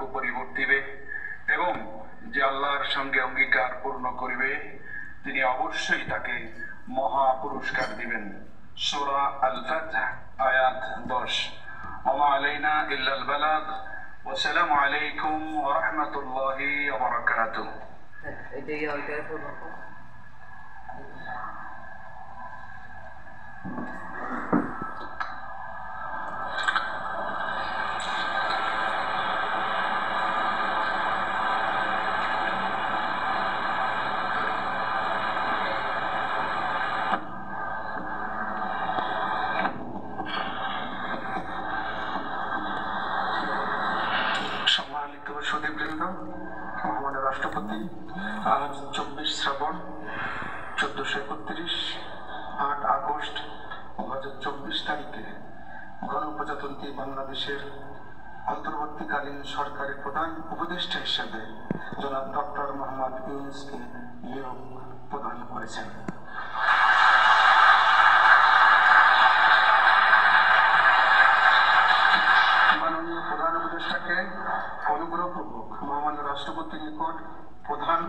উপরে ভোট দিবে এবং যে আল্লাহর সঙ্গে অঙ্গীকার পূর্ণ করিবে তিনি অবশ্যই তাকে মহা পুরস্কার দিবেন। সূরা আল-ফাতহ আয়াত 10। ওয়া আলাইনা ইল্লাল বালাগ। ওয়াসসালামু আলাইকুম ওয়া রাহমাতুল্লাহি ওয়া বারাকাতুহু। এটাই অর্ডার করব। সম্মানিত সুধীবৃন্দ, মহামান্য রাষ্ট্রপতি আজ 24 শ্রাবণ 1431 8 আগস্ট 2024 তারিখে গণপ্রজাতন্ত্রী বাংলাদেশের অন্তর্বর্তীকালীন সরকারের প্রধান উপদেষ্টা হিসেবে জনাব ডক্টর মোহাম্মদ ইউনূসকে নিয়োগ প্রদান করেছেন। মাননীয় প্রধান উপদেষ্টাকে অনুগ্রহপূর্বক মহামান্য রাষ্ট্রপতির নিকট প্রধান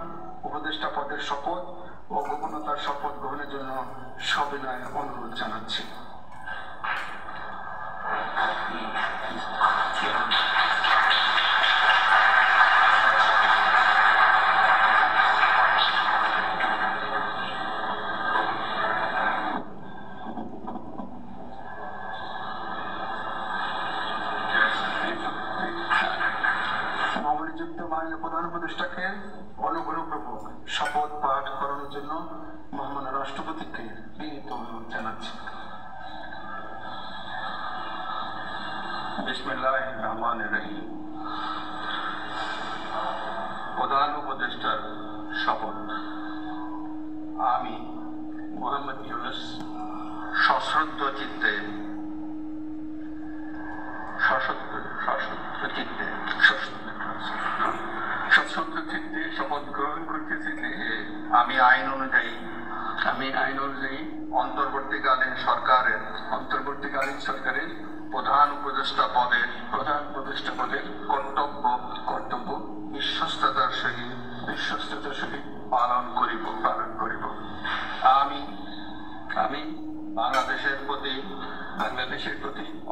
উপদেষ্টা পদের শপথ ও গোপনতার শপথ গ্রহণের জন্য সবিনয় অনুরোধ জানাচ্ছি। নবনিযুক্ত মাননীয় প্রধান উপদেষ্টাকে অনুগ্রহপূর্বক শপথ পাঠ করানোর জন্য মহামান্য রাষ্ট্রপতিকে বিনীত অনুরোধ জানাচ্ছি। বিসমিল্লাহির রহমানির রহিম। প্রধান উপদেষ্টার শপথ। আমি মোহাম্মদ ইউনূস সশ্রদ্ধ চিত্তে শপথ গ্রহণ করতেছি যে আমি আইন অনুযায়ী অন্তর্বর্তীকালীন সরকারের প্রধান উপদেষ্টা পদের কর্তব্য বিশ্বস্ততার সহিত পালন করিব। আমি বাংলাদেশের প্রতি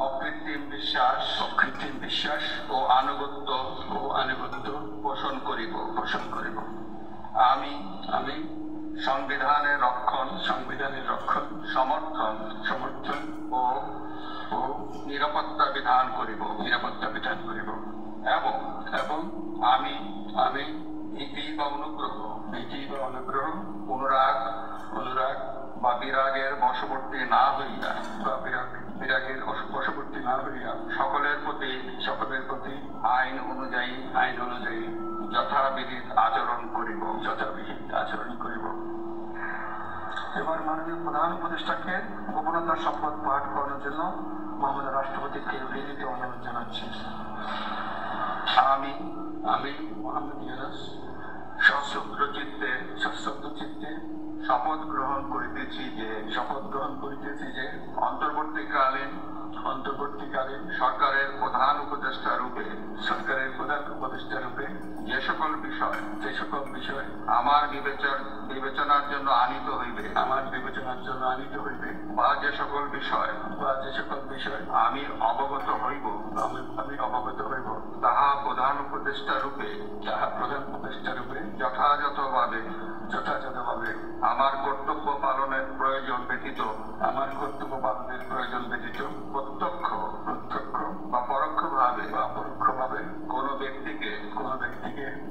অকৃত্রিম বিশ্বাস ও আনুগত্য পোষণ করিব। আমি সংবিধানের রক্ষণ সমর্থন ও নিরাপত্তা বিধান করিব এবং আমি ভীতি বা অনুগ্রহ অনুরাগ বা বিরাগের বশবর্তী না হইয়া সকলের প্রতি আইন অনুযায়ী যথাবিহিত আচরণ করিব। এবার মাননীয় প্রধান উপদেষ্টাকে গোপনতার শপথ পাঠ করানোর জন্য মহামান্য রাষ্ট্রপতিকে বিনীত অনুরোধ জানাচ্ছি। আমি মোহাম্মদ ইউনূস সশ্রদ্ধ চিত্তে শপথ গ্রহণ করিতেছি যে অন্তর্বর্তীকালীন সরকারের প্রধান উপদেষ্টা রূপে যে সকল বিষয় আমার বিবেচনার জন্য আনিত হইবে বা যে সকল বিষয় আমি অবগত হইব তাহা প্রধান উপদেষ্টা রূপে যথাযথভাবে আমার কর্তব্য পালনের প্রয়োজন ব্যতীত প্রত্যক্ষ বা পরোক্ষভাবে কোনো ব্যক্তিকে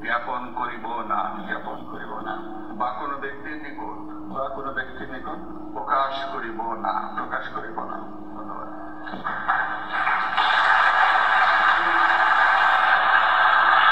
জ্ঞাপন করিব না বা কোনো ব্যক্তির নিকট প্রকাশ করিব না। ধন্যবাদ।